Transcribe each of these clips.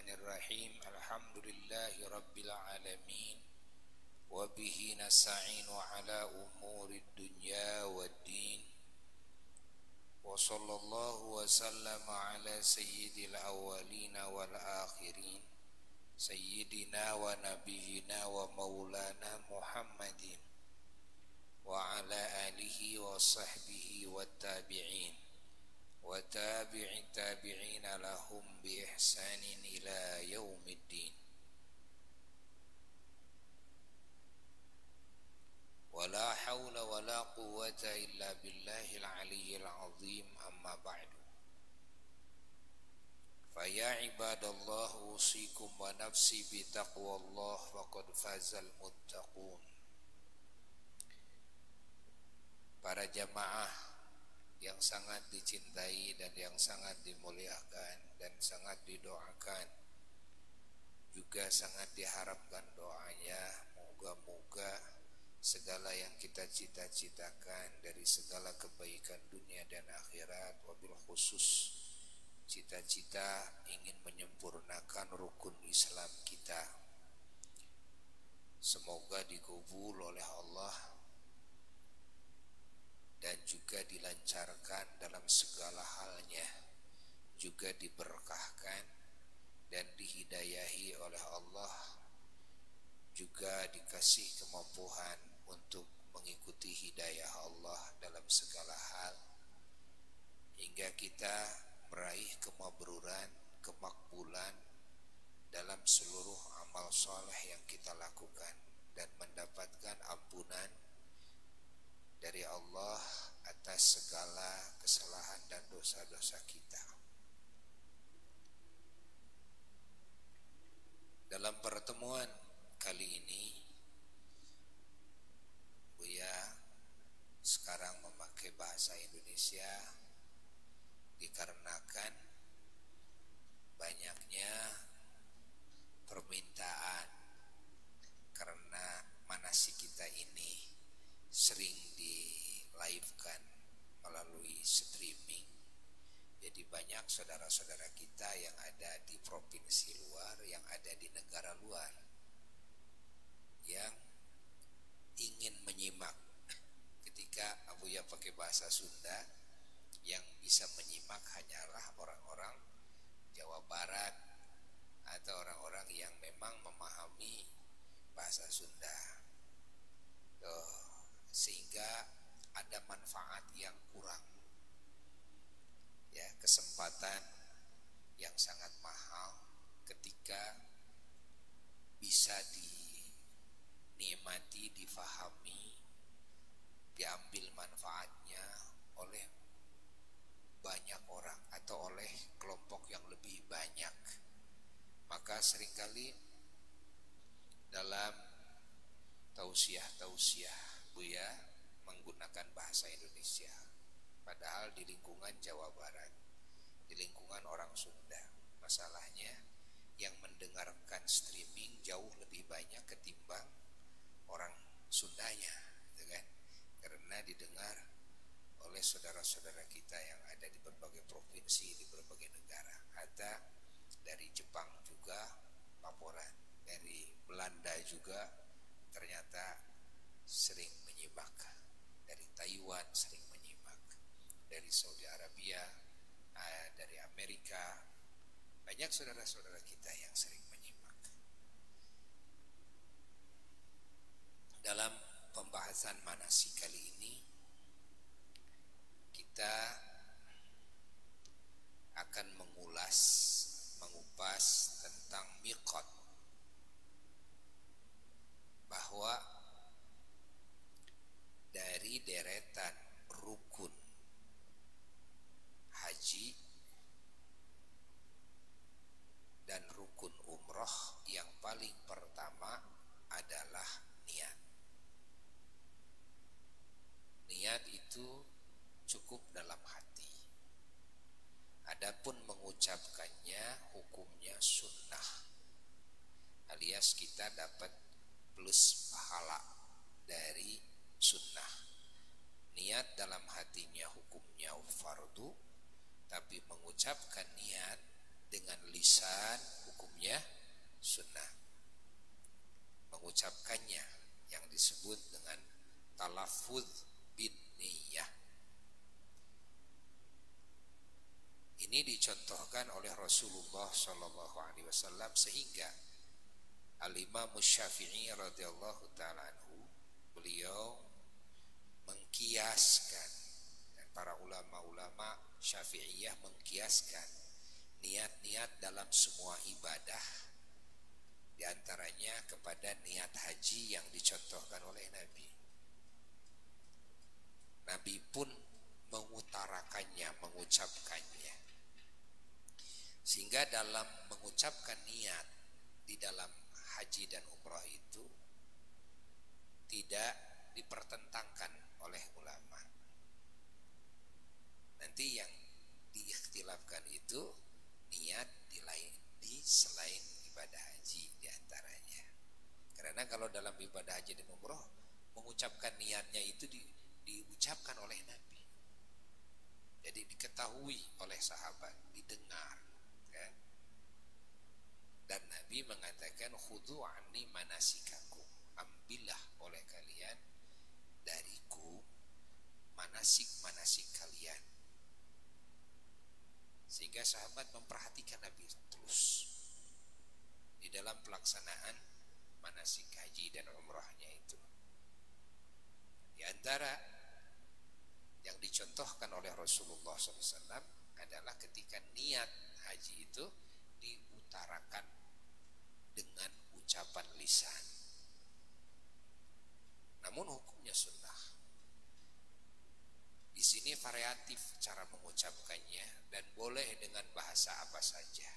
Bismillahirrahmanirrahim. Alhamdulillahi rabbil alamin. Wa bihi nasta'inu ala umurid dunya waddin. Wa sallallahu wa sallama ala sayyidil awwalina wal akhirin, sayyidina wa nabiyyina wa maulana Muhammadin wa ala alihi wa sahbihi wa tabi'in wa tabi'in tabi'ina lahum bi ihsanin ila yaumiddin. Wa la hawla wa la quwwata illa billahil aliyyil azim, amma ba'du. Fa ya ibadallah, usikum wa nafsi bi taqwallah, faqad fazal muttaqun. Para jamaah yang sangat dicintai dan yang sangat dimuliakan dan sangat didoakan, juga sangat diharapkan doanya, moga-moga segala yang kita cita-citakan dari segala kebaikan dunia dan akhirat, wabil khusus cita-cita ingin menyempurnakan rukun Islam kita, semoga dikabul oleh Allah dan juga dilancarkan dalam segala halnya, juga diberkahkan dan dihidayahi oleh Allah, juga dikasih kemampuan untuk mengikuti hidayah Allah dalam segala hal, hingga kita meraih kemabruran, kemakbulan dalam seluruh amal soleh yang kita lakukan dan mendapatkan ampunan dari Allah atas segala kesalahan dan dosa-dosa kita. Dalam pertemuan kali ini, Buya sekarang memakai bahasa Indonesia dikarenakan banyaknya permintaan, karena manasik kita ini sering di-live-kan melalui streaming. Jadi banyak saudara-saudara kita yang ada di provinsi luar, yang ada di negara luar, yang ingin menyimak. Ketika Abuya pakai bahasa Sunda, yang bisa menyimak hanyalah orang-orang Jawa Barat atau orang-orang yang memang memahami bahasa Sunda. Sehingga ada manfaat yang kurang, ya, kesempatan yang sangat mahal ketika bisa dinikmati, difahami, diambil manfaatnya oleh banyak orang atau oleh kelompok yang lebih banyak. Maka seringkali dalam tausiah Buya menggunakan bahasa Indonesia, padahal di lingkungan Jawa Barat, di lingkungan orang Sunda. Masalahnya yang mendengarkan streaming jauh lebih banyak ketimbang orang Sundanya, gitu kan? Karena didengar oleh saudara-saudara kita yang ada di berbagai provinsi, di berbagai negara. Ada dari Jepang juga laporan, dari Belanda juga ternyata sering menyimak, dari Taiwan sering menyimak, dari Saudi Arabia, dari Amerika, banyak saudara-saudara kita yang sering menyimak. Dalam pembahasan manasik kali ini, kita akan mengupas tentang miqat, bahwa dari deretan rukun haji dan rukun umroh, yang paling pertama adalah niat. Niat itu cukup dalam hati. Adapun mengucapkannya hukumnya sunnah, alias kita dapat plus pahala dari sunnah. Niat dalam hatinya hukumnya fardu, tapi mengucapkan niat dengan lisan hukumnya sunnah. Mengucapkannya yang disebut dengan talaffuz bin niyah. Ini dicontohkan oleh Rasulullah Shallallahu Alaihi Wasallam sehingga Al-Imam Syafi'i radhiyallahu taala anhu, beliau mengkiaskan, dan para ulama-ulama Syafi'iyah mengkiaskan niat-niat dalam semua ibadah, diantaranya kepada niat haji yang dicontohkan oleh Nabi. Nabi pun mengutarakannya, mengucapkannya. Sehingga dalam mengucapkan niat di dalam haji dan umrah itu tidak dipertentangkan oleh ulama. Nanti yang diikhtilafkan itu niat di selain ibadah haji diantaranya. Karena kalau dalam ibadah haji dan umrah mengucapkan niatnya itu diucapkan oleh Nabi. Jadi diketahui oleh sahabat, didengar. Ya. Dan Nabi mengatakan khudhu anni manasikakum, ambillah oleh kalian dariku manasik-manasik kalian. Sehingga sahabat memperhatikan Nabi terus di dalam pelaksanaan manasik haji dan umrahnya itu. Di antara yang dicontohkan oleh Rasulullah SAW adalah ketika niat haji itu diutarakan dengan ucapan lisan. Namun hukumnya sunnah. Di sini variatif cara mengucapkannya dan boleh dengan bahasa apa saja.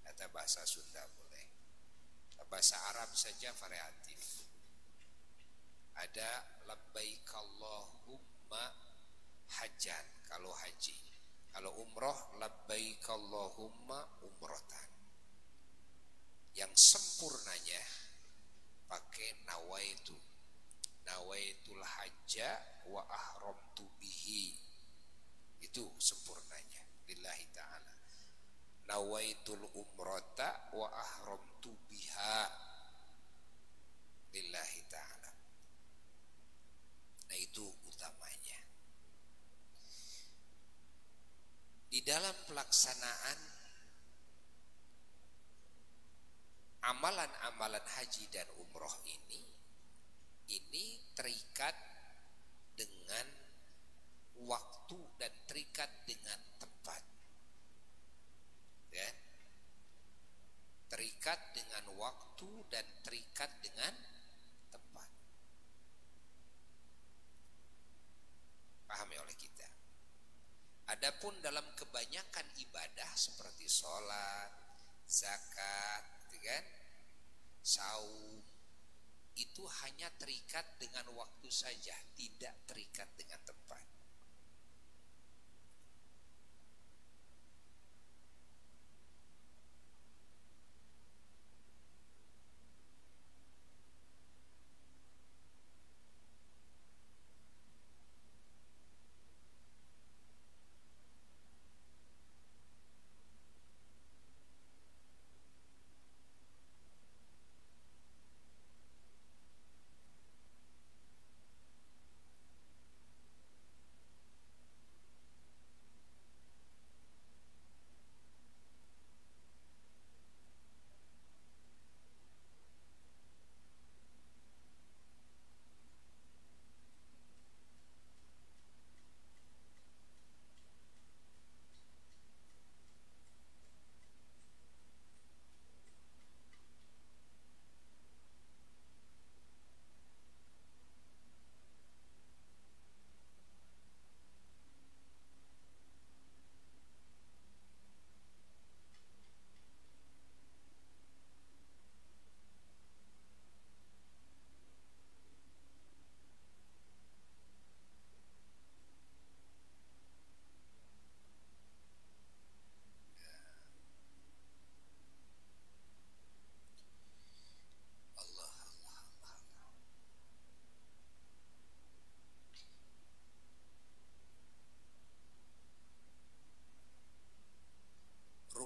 Kata bahasa Sunda boleh. Bahasa Arab saja variatif. Ada labbaik Allahumma hajjan kalau haji. Kalau umroh labbaik Allahumma umrotan. Yang sempurnanya pakai nawaitul hajja wa ahramtu bihi. Itu sempurnanya lillahi ta'ala. Nawaitul umrata wa ahramtu biha lillahi ta'ala. Nah itu utamanya. Di dalam pelaksanaan amalan-amalan haji dan umroh ini terikat dengan waktu dan terikat dengan tempat. Ya. Terikat dengan waktu dan terikat dengan tempat. Pahami oleh kita. Adapun dalam kebanyakan ibadah seperti sholat, zakat, kan, saum, itu hanya terikat dengan waktu saja, tidak terikat dengan tempat.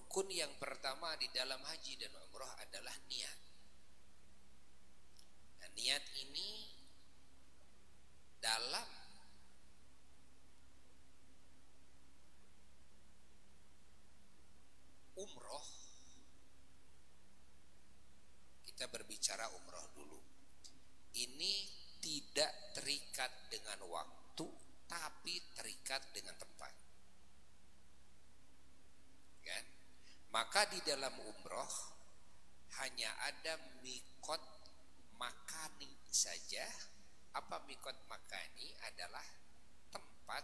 Rukun yang pertama di dalam haji dan umroh adalah niat. Nah, niat ini dalam umroh, kita berbicara umroh dulu. Ini tidak terikat dengan waktu, tapi terikat dengan tempat. Kan? Maka di dalam umroh hanya ada mikot makani saja. Apa mikot makani? Adalah tempat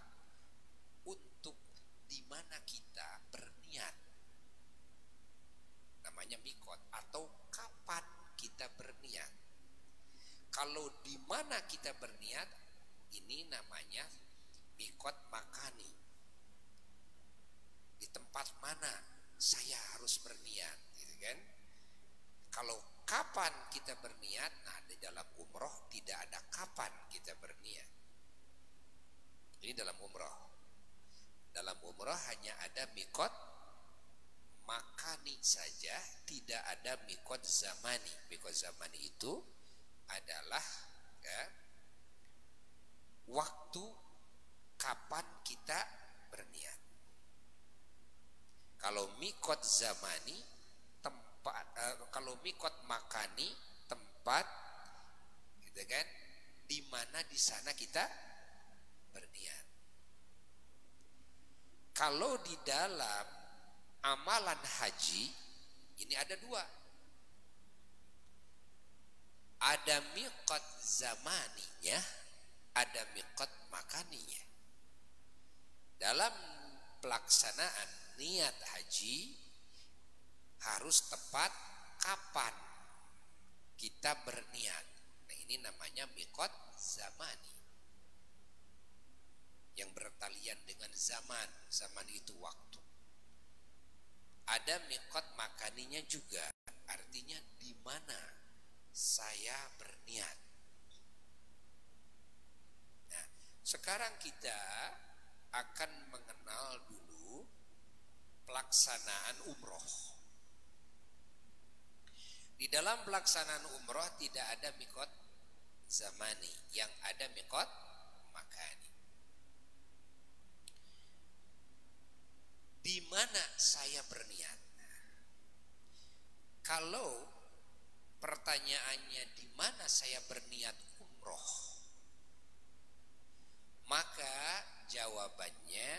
untuk di mana kita berniat. Namanya mikot, atau kapan kita berniat. Kalau di mana kita berniat, ini namanya mikot makani. Di tempat mana saya harus berniat, gitu kan? Kalau kapan kita berniat, nah di dalam umroh tidak ada kapan kita berniat. Ini dalam umroh. Dalam umroh hanya ada mikot makani saja, tidak ada mikot zamani. Mikot zamani itu adalah ya, waktu kapan kita berniat. Kalau mikot zamani tempat, kalau mikot makani tempat, gitu kan? Di mana di sana kita berniat. Kalau di dalam amalan haji ini ada dua. Ada mikot zamaninya, ada mikot makaninya. Dalam pelaksanaan niat haji harus tepat kapan kita berniat. Nah, ini namanya mikot zamani, yang bertalian dengan zaman. Zaman itu waktu. Ada mikot makaninya juga, artinya di mana saya berniat. Nah, sekarang kita akan mengenal dulu pelaksanaan umroh. Di dalam pelaksanaan umroh tidak ada mikot zamani, yang ada mikot makani. Di mana saya berniat? Kalau pertanyaannya di mana saya berniat umroh, maka jawabannya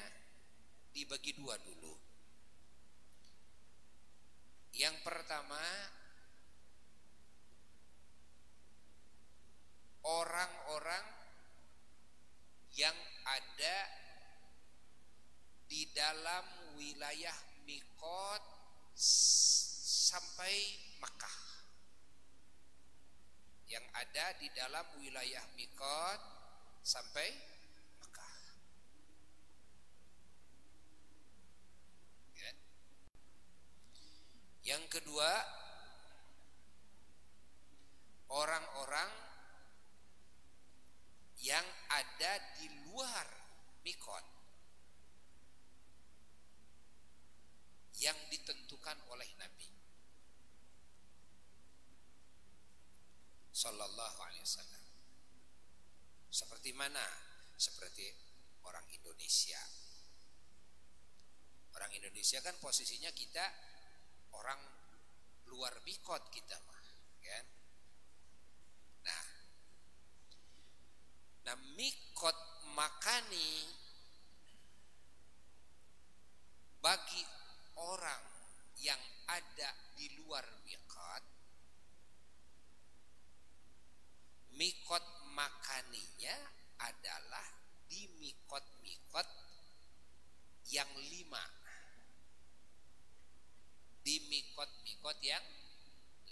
dibagi dua dulu. Yang pertama, orang-orang yang ada di dalam wilayah mikot sampai Makkah. Yang ada di dalam wilayah mikot sampai Makkah. Ya. Yang kedua, orang-orang yang ada di luar mikot, yang ditentukan oleh Nabi Sallallahu Alaihi Wasallam. Seperti mana? Seperti orang Indonesia. Orang Indonesia kan posisinya kita orang luar mikot kita mah, kan? Nah, mikot makani bagi orang yang ada di luar mikot, mikot makaninya adalah di mikot-mikot yang 5. Di mikot-mikot yang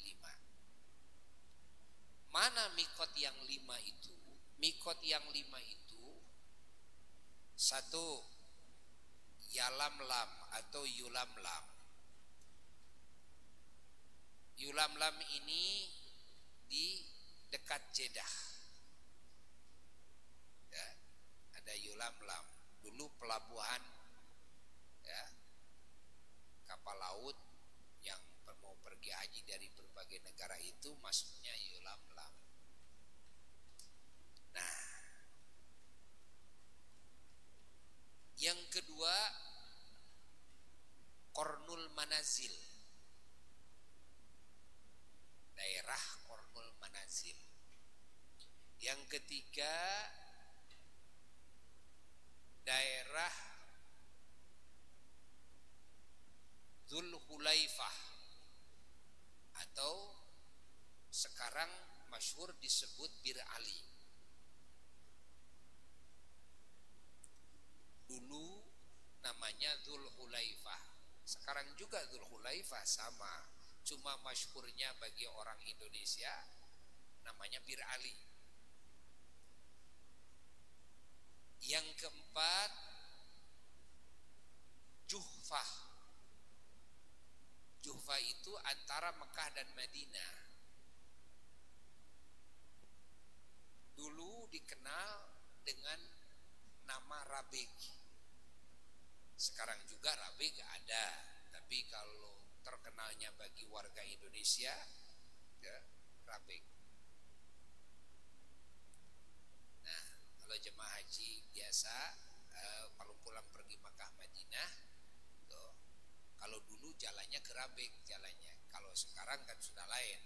5. Mana mikot yang 5 itu? Mikot yang 5 itu, satu, Yalamlam atau Yulamlam. Yulamlam ini di dekat Jeddah. Ya, ada Yulamlam. Dulu pelabuhan ya, kapal laut yang mau pergi haji dari berbagai negara itu masuknya Yalamlam. Nah, yang kedua Qornul Manazil, daerah Qornul Manazil. Yang ketiga daerah Dzulhulaifah atau sekarang masyhur disebut Bir Ali. Dulu namanya Dzulhulaifah, sekarang juga Dzulhulaifah sama, cuma masyhurnya bagi orang Indonesia namanya Bir Ali. Yang keempat Juhfah. Juhfah itu antara Mekah dan Madinah. Dulu dikenal dengan nama Rabig. Sekarang juga Rabig ada, tapi kalau terkenalnya bagi warga Indonesia ya Rabig. Nah, kalau jemaah haji biasa kalau pulang pergi Makkah Madinah tuh, kalau dulu jalannya ke Rabig jalannya. Kalau sekarang kan sudah lain.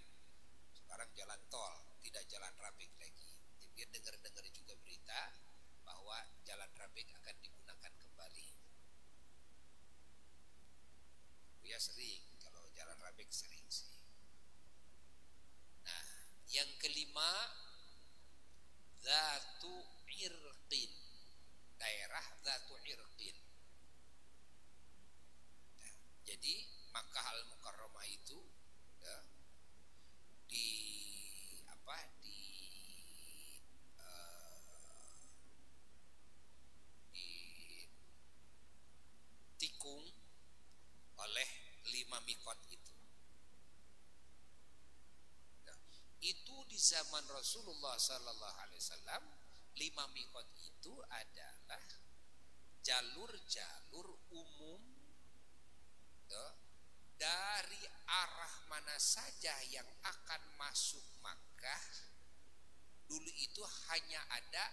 Sekarang jalan tol, tidak jalan Rabig lagi. Dia dengar-dengar juga berita bahwa jalan Rabig akan digunakan kembali. Ya sering, kalau jalan Rabig sering sih. Nah, yang kelima Dzatu Irqin, daerah Dzatu Irqin. Nah, jadi Makkah Al-Mukarramah itu ya, di ditikung oleh 5 mikot itu. Nah, itu di zaman Rasulullah Sallallahu Alaihi Wasallam 5 mikot itu adalah jalur-jalur umum ya, dari arah mana saja yang akan masuk Makkah. Dulu itu hanya ada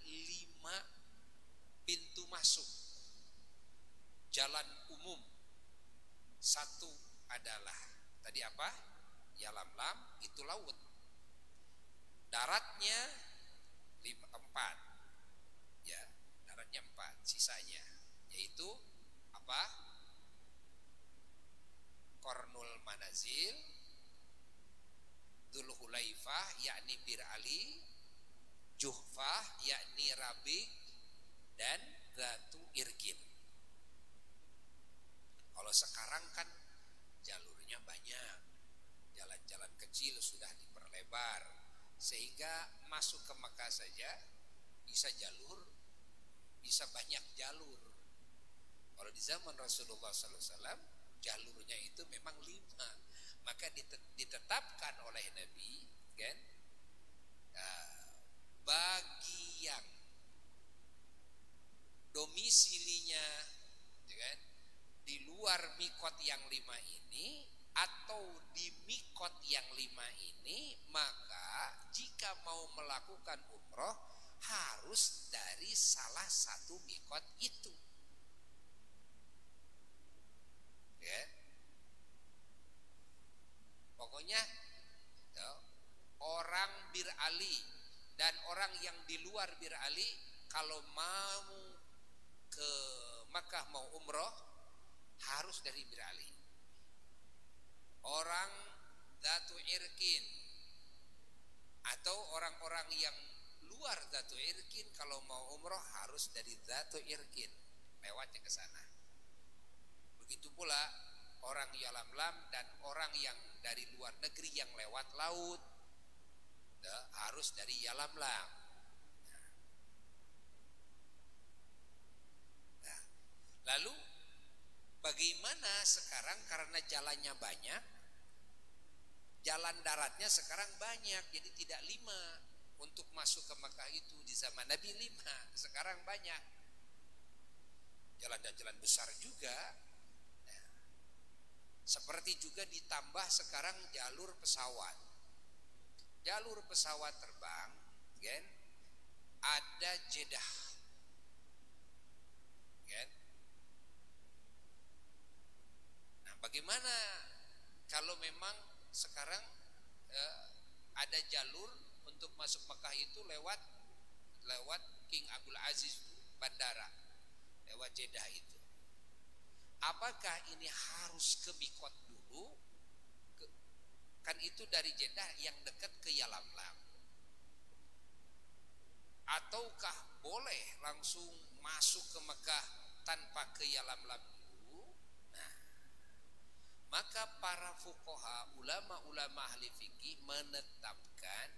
5 pintu masuk jalan umum. Satu adalah tadi apa? Yalamlam, itu laut. Daratnya 4. Ya, daratnya 4, sisanya yaitu apa? Qornul Manazil, Dzulhulaifah yakni Bir Ali, Juhfah yakni Rabig, dan Dzatu Irqin. Kalau sekarang kan jalurnya banyak, jalan-jalan kecil sudah diperlebar sehingga masuk ke Makkah saja bisa banyak jalur. Kalau di zaman Rasulullah SAW jalurnya itu memang 5, maka ditetapkan oleh Nabi kan, bagi yang domisilinya kan, di luar mikot yang 5 ini atau di mikot yang 5 ini, maka jika mau melakukan umroh harus dari salah satu mikot itu ya. Pokoknya orang Bir Ali dan orang yang di luar Bir Ali kalau mau ke Makkah mau umroh harus dari Bir Ali. Orang Dzatu Irqin atau orang-orang yang luar Dzatu Irqin kalau mau umroh harus dari Dzatu Irqin, lewatnya ke sana. Begitu pula orang Yalamlam dan orang yang dari luar negeri yang lewat laut harus dari Yalamlam. Nah, lalu bagaimana sekarang karena jalannya banyak, jalan daratnya sekarang banyak, jadi tidak 5 untuk masuk ke Makkah itu. Di zaman Nabi 5, sekarang banyak. Jalan-jalan besar juga. Nah, Seperti juga ditambah sekarang jalur pesawat. Jalur pesawat terbang, kan? Ada Jeddah, kan? Nah, bagaimana kalau memang sekarang ada jalur untuk masuk Mekah itu lewat King Abdul Aziz bandara, lewat Jeddah itu? Apakah ini harus ke Mikot dulu? Kan itu dari Jeddah yang dekat ke Yalamlam. Ataukah boleh langsung masuk ke Mekah tanpa ke Yalamlam dulu? Nah, maka para fuqaha, ulama-ulama ahli fikih menetapkan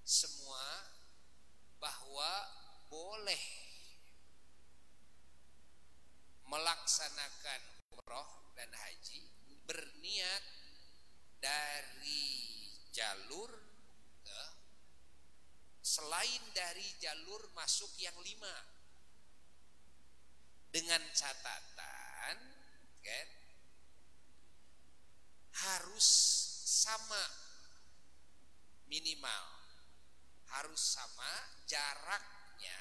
semua bahwa boleh melaksanakan umroh dan haji berniat dari jalur selain dari jalur masuk yang 5, dengan catatan, kan, harus sama, minimal harus sama jaraknya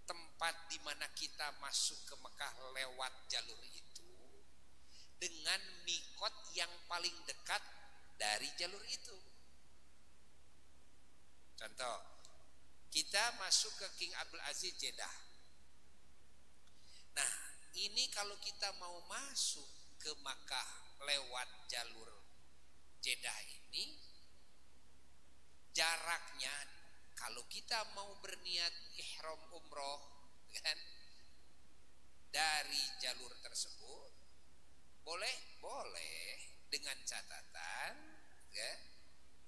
tempat di mana kita masuk ke Mekah lewat jalur itu dengan mikot yang paling dekat dari jalur itu. Contoh, kita masuk ke King Abdul Aziz Jeddah. Nah, ini kalau kita mau masuk ke Makkah lewat jalur Jeddah ini, jaraknya kalau kita mau berniat ihram umroh, kan, dari jalur tersebut boleh dengan catatan, kan,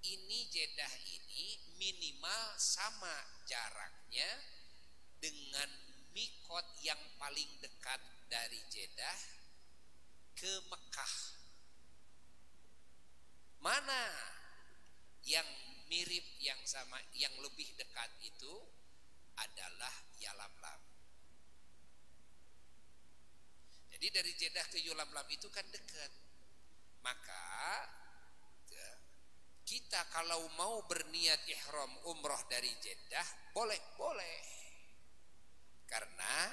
ini Jeddah ini minimal sama jaraknya dengan mikot yang paling dekat dari Jeddah ke Mekah. Mana yang mirip, yang sama, yang lebih dekat itu adalah Yalamlam. Jadi dari Jeddah ke Yalamlam itu kan dekat. Maka kita kalau mau berniat ihram umroh dari Jeddah boleh. Karena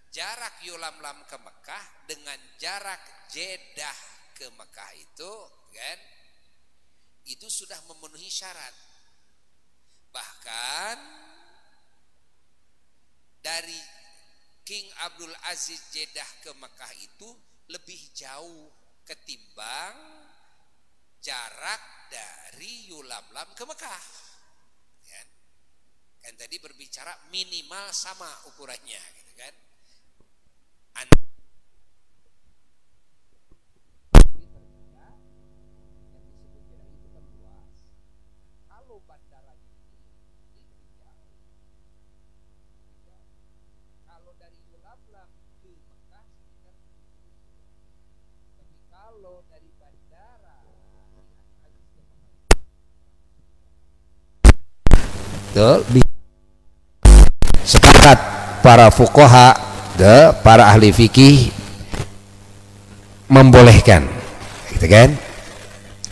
jarak Yalamlam ke Mekah dengan jarak Jeddah ke Mekah itu, kan, itu sudah memenuhi syarat. Bahkan dari King Abdul Aziz Jeddah ke Mekah itu lebih jauh ketimbang jarak dari Yalamlam ke Mekah. Kan tadi berbicara minimal sama ukurannya, gitu kan? Bandaranya ini lebih jauh. Kalau dari Yalamlam ke Mekah sekitar 70 km. Tapi kalau dari bandara sepakat para fuqaha, para ahli fikih membolehkan, gitu kan?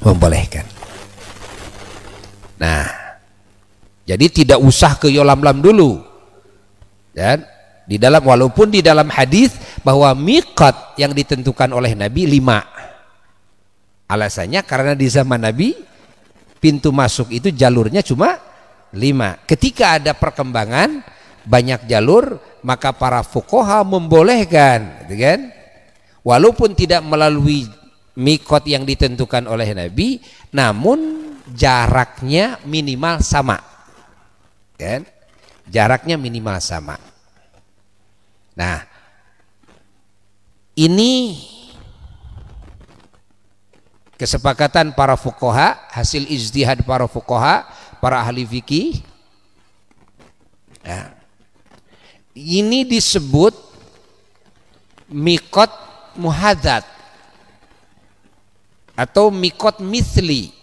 Membolehkan. Nah, jadi tidak usah ke Yalamlam dulu. Dan di dalam, walaupun di dalam hadis bahwa miqat yang ditentukan oleh Nabi 5. Alasannya karena di zaman Nabi pintu masuk itu jalurnya cuma 5. Ketika ada perkembangan banyak jalur, maka para fuqaha membolehkan, gitu kan? Walaupun tidak melalui miqat yang ditentukan oleh Nabi, namun jaraknya minimal sama, kan? Jaraknya minimal sama. Nah, ini kesepakatan para fuqaha, hasil ijtihad para fuqaha, para ahli fikih. Nah, ini disebut miqat muhadzat atau miqat misli,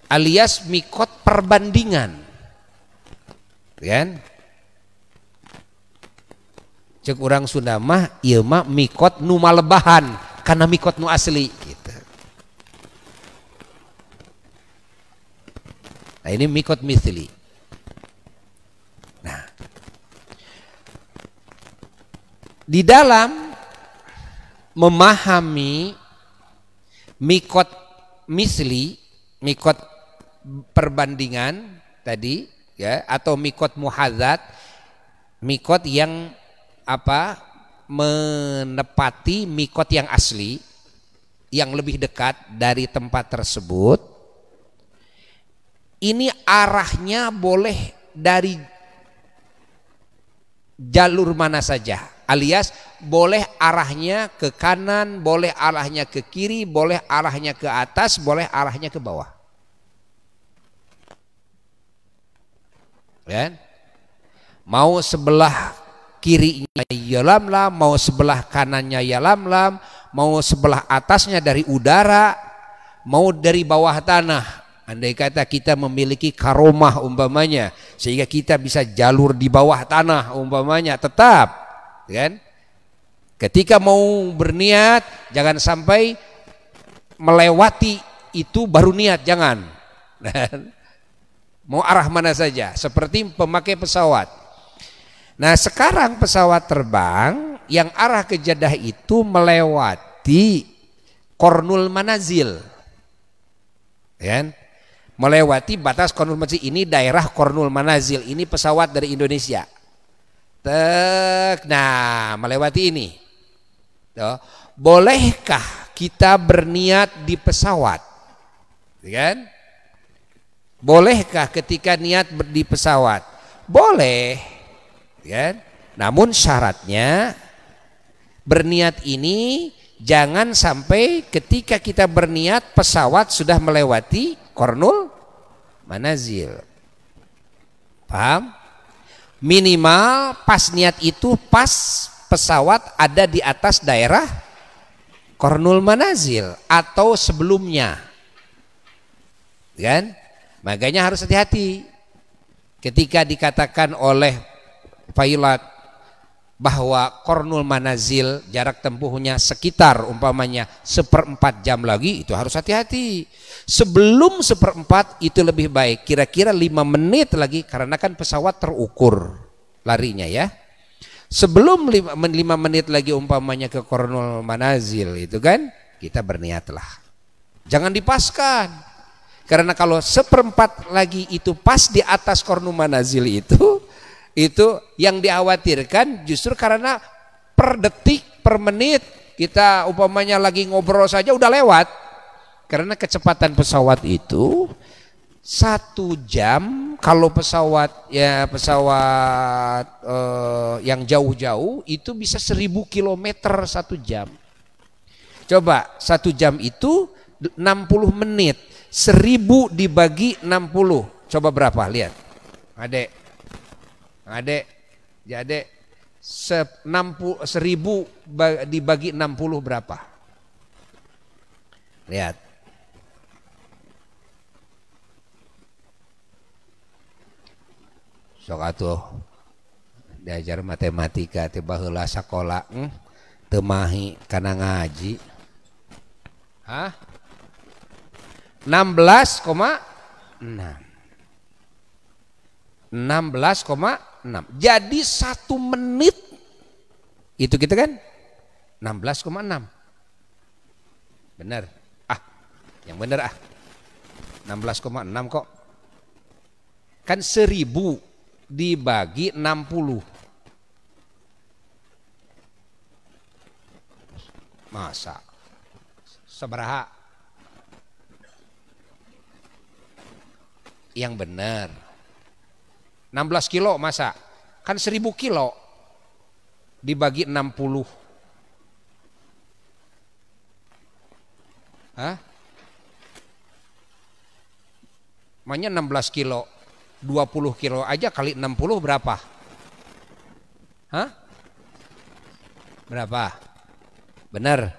alias mikot perbandingan, kan? Cek orang Sunda mah ieu mah mikot nu malebahan, karena mikot nu asli gitu. Nah ini mikot mithli. Nah di dalam memahami mikot misli, mikot perbandingan tadi ya, atau mikot muhadzat, mikot yang apa, menepati mikot yang asli, yang lebih dekat dari tempat tersebut. Ini arahnya boleh dari jalur mana saja, alias boleh arahnya ke kanan, boleh arahnya ke kiri, boleh arahnya ke atas, boleh arahnya ke bawah. Ya? Mau sebelah kirinya ya lam-lam, mau sebelah kanannya ya lam-lam, mau sebelah atasnya dari udara, mau dari bawah tanah. Andai kata kita memiliki karomah umpamanya, sehingga kita bisa jalur di bawah tanah umpamanya, tetap kan? Ketika mau berniat jangan sampai melewati itu baru niat, jangan. Mau arah mana saja, seperti pemakai pesawat. Nah sekarang pesawat terbang yang arah ke Jeddah itu melewati Qornul Manazil, kan? Melewati batas Qornul Manazil. Ini daerah Qornul Manazil, ini pesawat dari Indonesia. Nah melewati ini. Bolehkah kita berniat di pesawat, kan? Bolehkah ketika niat di pesawat? Boleh, kan? Namun syaratnya berniat ini jangan sampai ketika kita berniat pesawat sudah melewati Qornul Manazil. Paham? Minimal pas niat itu pas pesawat ada di atas daerah Qornul Manazil atau sebelumnya, kan? Makanya harus hati-hati ketika dikatakan oleh pilot bahwa Qornul Manazil jarak tempuhnya sekitar umpamanya 1/4 jam lagi, itu harus hati-hati. Sebelum 1/4 itu lebih baik, kira-kira 5 menit lagi, karena kan pesawat terukur larinya ya. Sebelum 5 menit lagi umpamanya ke Qornul Manazil itu kan, kita berniatlah. Jangan dipaskan. Karena kalau 1/4 lagi itu pas di atas Qornul Manazil itu yang dikhawatirkan justru karena per detik, per menit kita umpamanya lagi ngobrol saja udah lewat. Karena kecepatan pesawat itu 1 jam, kalau pesawat yang jauh-jauh itu bisa 1000 km 1 jam. Coba 1 jam itu 60 menit, 1000 dibagi 60, coba berapa? Lihat adek, jadi 1000 dibagi 60 berapa? Lihat. Sok atuh diajar matematika tiba heula sakola teu mahi kana ngaji. Hah? 16,6. 16,6. Jadi 1 menit itu kita kan 16,6. Benar. Yang benar 16,6 kok. Kan 1000 dibagi 60. Masa sabaraha? Yang benar 16 kilo masa? Kan 1000 kilo dibagi 60. Hah? Makanya 16 kilo 20 kilo aja kali 60 berapa? Hah? Berapa? Bener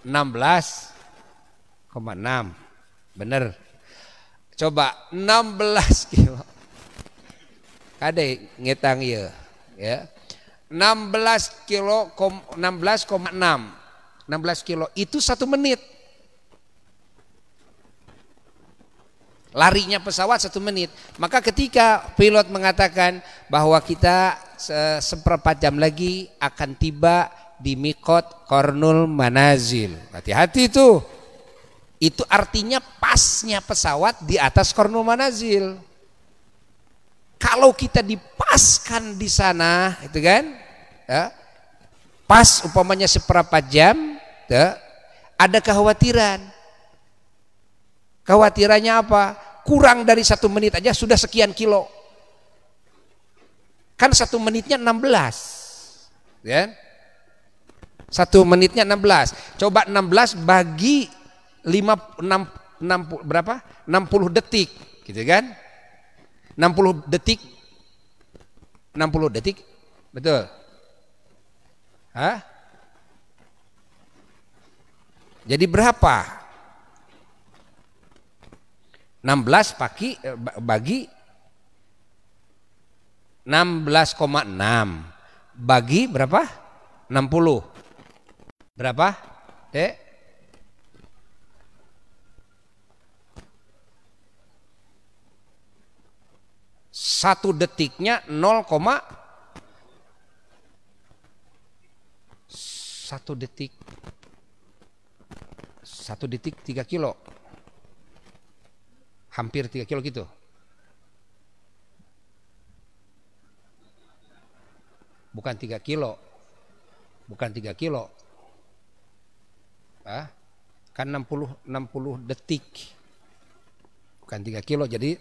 16,6. Bener. Coba 16 kilo. Kade ngetang ya. 16 kilo 16,6 16 kilo itu 1 menit. Larinya pesawat 1 menit. Maka ketika pilot mengatakan bahwa kita seperempat jam lagi akan tiba di Miqat Qarnul Manazil. Hati-hati itu. Itu artinya pasnya pesawat di atas Qarnul Manazil. Kalau kita dipaskan di sana, itu kan, ya, pas umpamanya seperempat jam, ya, ada kekhawatiran. Kekhawatirannya apa? Kurang dari 1 menit aja sudah sekian kilo. Kan 1 menitnya 16, ya. 1 menitnya 16. Coba 16 bagi 60 berapa? 60 detik, gitu kan? 60 detik. 60 detik, betul? Hah? Jadi berapa? 16 bagi 16,6 bagi berapa? 60. Berapa? 1 detiknya 1 detik. 1 detik 3 kilo. Hampir 3 kilo gitu. Bukan 3 kilo. Bukan 3 kilo. Kan 60 detik. Bukan 3 kilo, jadi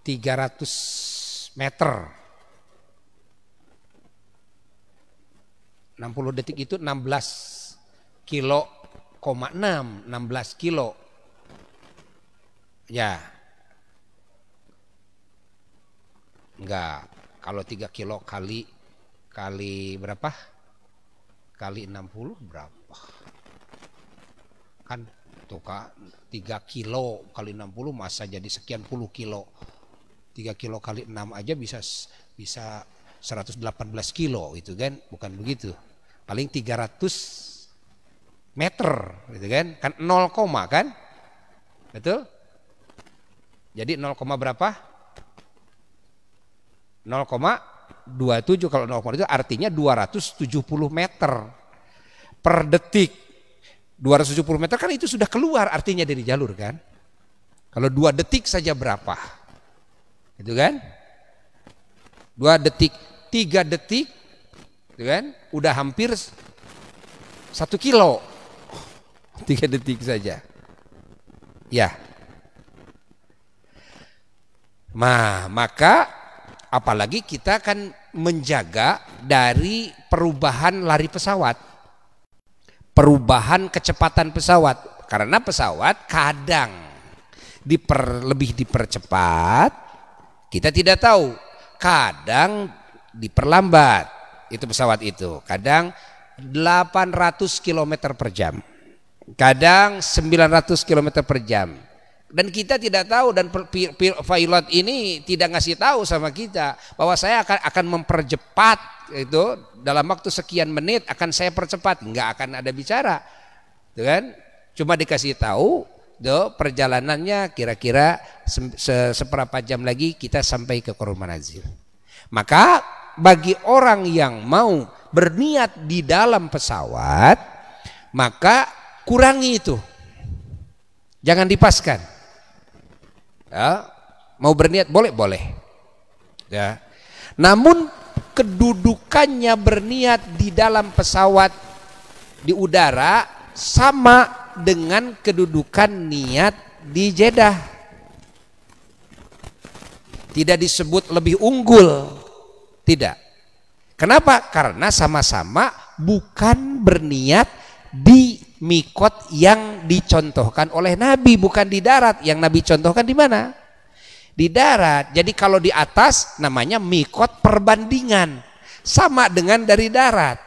300 meter. 60 detik itu 16 kilo, 16 kilo. Ya. Enggak, kalau 3 kilo kali berapa? Kali 60 berapa? Kan tuh Kak, 3 kilo kali 60 masa jadi sekian puluh kilo. 3 kilo kali 6 aja bisa 118 kilo itu kan, bukan begitu. Paling 300 meter gitu kan, kan 0, kan? Betul? Jadi 0, berapa? 0,27 kalau 0, itu artinya 270 meter per detik. 270 meter kan itu sudah keluar artinya dari jalur kan. Kalau 2 detik saja berapa? Itu kan? 2 detik, 3 detik, itu kan? Udah hampir 1 kilo. 3 detik saja. Ya. Maka apalagi kita akan menjaga dari perubahan lari pesawat, perubahan kecepatan pesawat. Karena pesawat kadang lebih dipercepat, kita tidak tahu. Kadang diperlambat itu pesawat itu. Kadang 800 km per jam, kadang 900 km per jam. Dan kita tidak tahu, dan pilot ini tidak ngasih tahu sama kita bahwa saya akan mempercepat itu dalam waktu sekian menit akan saya percepat, nggak akan ada bicara, tuh kan? Cuma dikasih tahu, perjalanannya kira-kira seberapa jam lagi kita sampai ke Qarnul Manazil. Maka bagi orang yang mau berniat di dalam pesawat, maka kurangi itu, jangan dipaskan. Ya, mau berniat boleh. Ya. Namun kedudukannya berniat di dalam pesawat di udara sama dengan kedudukan niat di Jeddah. Tidak disebut lebih unggul. Tidak. Kenapa? Karena sama-sama bukan berniat di Miqat yang dicontohkan oleh Nabi, bukan di darat. Yang Nabi contohkan di mana? Di darat. Jadi kalau di atas namanya Miqat perbandingan, sama dengan dari darat.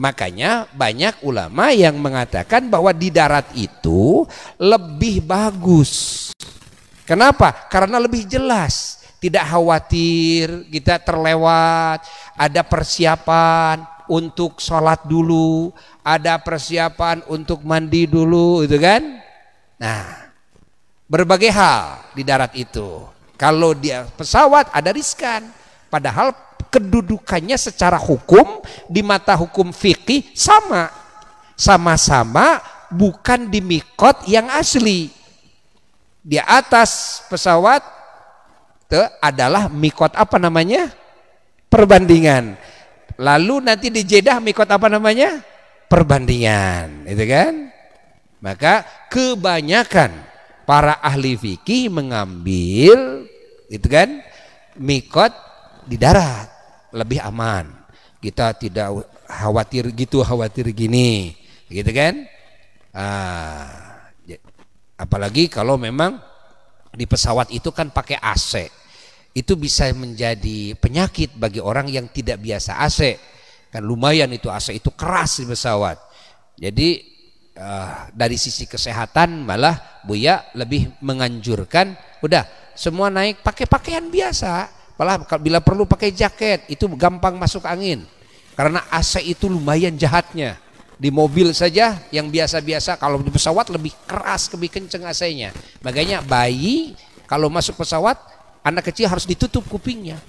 Makanya banyak ulama yang mengatakan bahwa di darat itu lebih bagus. Kenapa? Karena lebih jelas, tidak khawatir kita terlewat, ada persiapan. untuk sholat dulu, ada persiapan untuk mandi dulu, itu kan? Nah, berbagai hal di darat itu. Kalau dia pesawat ada riskan, padahal kedudukannya secara hukum di mata hukum fikih sama-sama bukan di mikot yang asli. Di atas pesawat itu adalah mikot apa namanya? Perbandingan. Lalu nanti di Jeddah mikot apa namanya? Perbandingan, itu kan? Maka kebanyakan para ahli fikih mengambil itu kan mikot di darat lebih aman. Kita tidak khawatir gini, gitu kan? Apalagi kalau memang di pesawat itu kan pakai AC. Itu bisa menjadi penyakit bagi orang yang tidak biasa AC. Kan lumayan itu AC itu keras di pesawat. Jadi dari sisi kesehatan malah Buya lebih menganjurkan udah semua naik pakai pakaian biasa. Malah bila perlu pakai jaket, itu gampang masuk angin. Karena AC itu lumayan jahatnya. Di mobil saja yang biasa-biasa, kalau di pesawat lebih keras, lebih kenceng AC-nya. Makanya bayi kalau masuk pesawat, anak kecil harus ditutup kupingnya.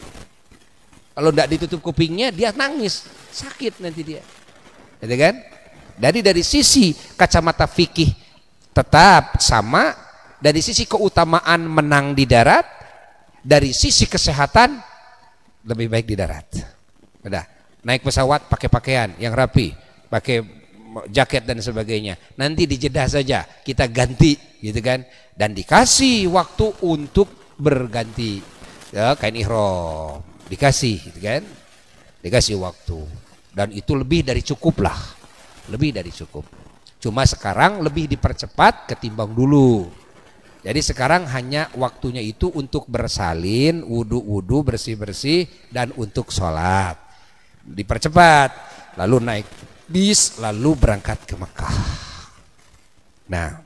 Kalau tidak ditutup kupingnya, dia nangis, sakit nanti dia. Gitu kan? Dari sisi kacamata fikih tetap sama, dari sisi keutamaan menang di darat, dari sisi kesehatan lebih baik di darat. Udah, naik pesawat pakai pakaian yang rapi, pakai jaket dan sebagainya. Nanti di Jeddah saja kita ganti, gitu kan? Dan dikasih waktu untuk berganti ya, kain ihram dikasih, gitu kan? Dikasih waktu, dan itu lebih dari cukup lah, lebih dari cukup. Cuma sekarang lebih dipercepat ketimbang dulu. Jadi sekarang hanya waktunya itu untuk bersalin, wudu bersih-bersih, dan untuk sholat dipercepat, lalu naik bis, lalu berangkat ke Mekah. Nah,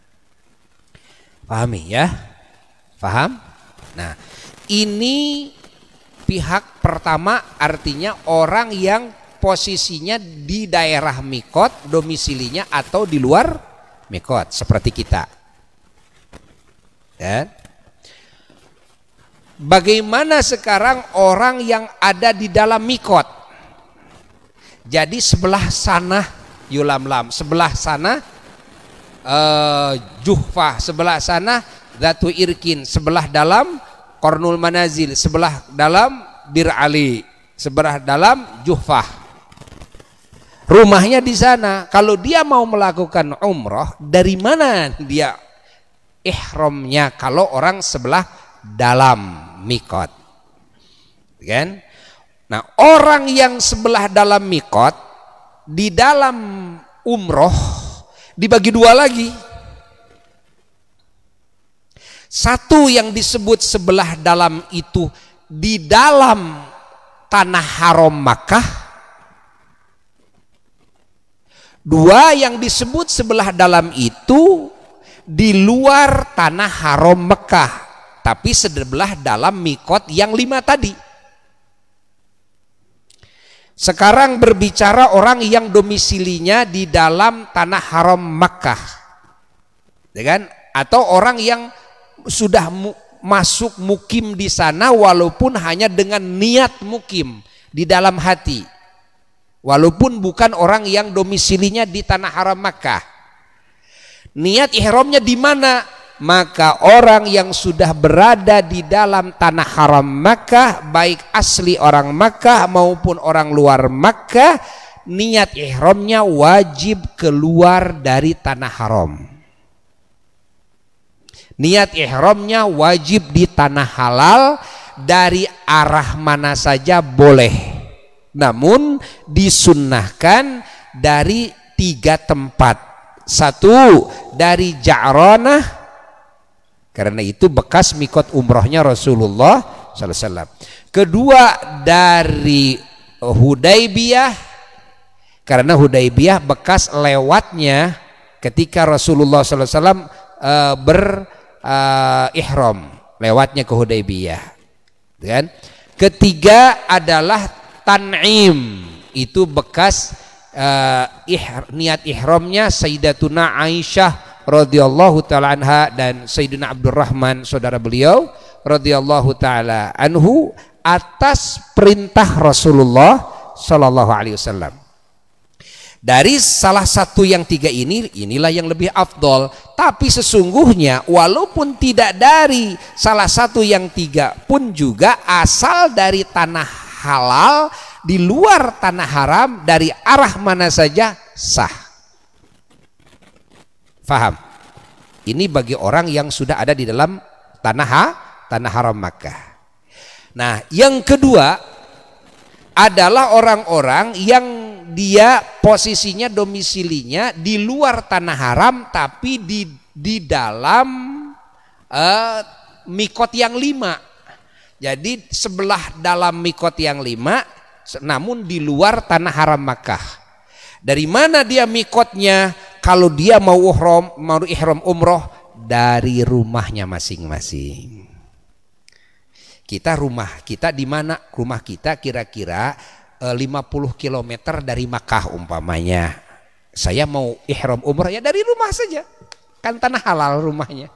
pahami ya? Paham? Nah, ini pihak pertama, artinya orang yang posisinya di daerah mikot, domisilinya atau di luar mikot, seperti kita. Ya. Bagaimana sekarang orang yang ada di dalam mikot? Jadi sebelah sana Yulamlam, sebelah sana Juhfah, sebelah sana Zatu Irkin, sebelah dalam Qarnul Manazil, sebelah dalam Bir Ali, sebelah dalam Juhfah. Rumahnya di sana. Kalau dia mau melakukan umroh, dari mana dia ihramnya? Kalau orang sebelah dalam mikot, kan? Nah, orang yang sebelah dalam mikot di dalam umroh dibagi dua lagi. Satu yang disebut sebelah dalam itu di dalam tanah haram Makkah. Dua yang disebut sebelah dalam itu di luar tanah haram Mekah, tapi sebelah dalam mikot yang 5 tadi. Sekarang berbicara orang yang domisilinya di dalam tanah haram Makkah, ya kan? Atau orang yang sudah masuk mukim di sana walaupun hanya dengan niat mukim di dalam hati, walaupun bukan orang yang domisilinya di tanah haram Makkah. Niat ihramnya di mana? Maka orang yang sudah berada di dalam tanah haram Makkah, baik asli orang Makkah maupun orang luar Makkah, niat ihramnya wajib keluar dari tanah haram. Niat ihramnya wajib di tanah halal, dari arah mana saja boleh. Namun disunnahkan dari 3 tempat. 1 dari Ja'ranah, karena itu bekas mikot umrohnya Rasulullah SAW. 2 dari Hudaybiyah, karena Hudaybiyah bekas lewatnya ketika Rasulullah SAW ihram, lewatnya ke Hudaybiyah, kan? 3 adalah Tan'im. itu bekas niat ihramnya Sayyidatuna Aisyah radhiyallahu taala anha dan Sayyidina Abdurrahman saudara beliau radhiyallahu taala anhu atas perintah Rasulullah sallallahu alaihi wasallam. Dari salah satu yang tiga inilah yang lebih afdol. Tapi sesungguhnya walaupun tidak dari salah satu yang tiga pun juga asal dari tanah halal di luar tanah haram dari arah mana saja sah. Faham? Ini bagi orang yang sudah ada di dalam tanah haram Makkah. Nah, yang kedua adalah orang-orang yang dia posisinya domisilinya di luar tanah haram tapi di dalam mikot yang 5. Jadi sebelah dalam mikot yang 5 namun di luar tanah haram Makkah. Dari mana dia mikotnya? Kalau dia mau ihram umroh dari rumahnya masing-masing. Rumah kita di mana? Rumah kita kira-kira 50 km dari Makkah umpamanya. Saya mau ihram umrah ya dari rumah saja. Kan tanah halal rumahnya.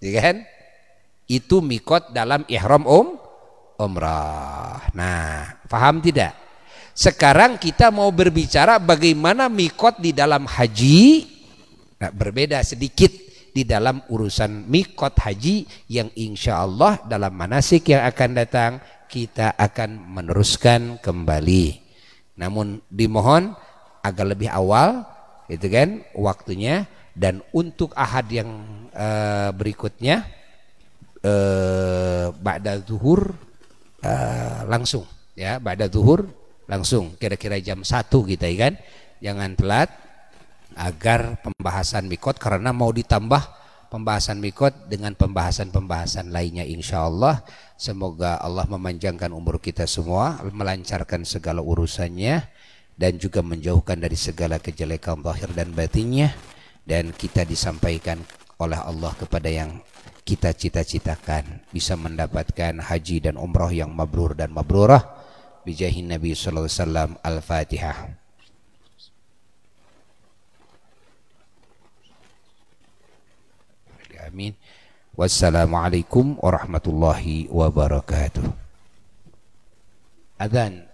Ya kan? Itu mikot dalam ihram umrah. Nah, paham tidak? Sekarang kita mau berbicara bagaimana mikot di dalam haji. Nah, berbeda sedikit di dalam urusan mikot haji yang insya Allah dalam manasik yang akan datang kita akan meneruskan kembali. Namun dimohon agak lebih awal itu kan waktunya. Dan untuk ahad yang berikutnya ba'da zuhur langsung ya, ba'da zuhur langsung kira-kira jam 1 kita ya kan. Jangan telat agar pembahasan mikot, karena mau ditambah pembahasan mikot dengan pembahasan-pembahasan lainnya insyaallah. Semoga Allah memanjangkan umur kita semua, melancarkan segala urusannya dan juga menjauhkan dari segala kejelekan zahir dan batinnya, dan kita disampaikan oleh Allah kepada yang kita cita-citakan, bisa mendapatkan haji dan umrah yang mabrur dan mabrurah bijahin Nabi sallallahu alaihi wasallam. Al-Fatihah. Amin. Wassalamualaikum warahmatullahi wabarakatuh. Adzan.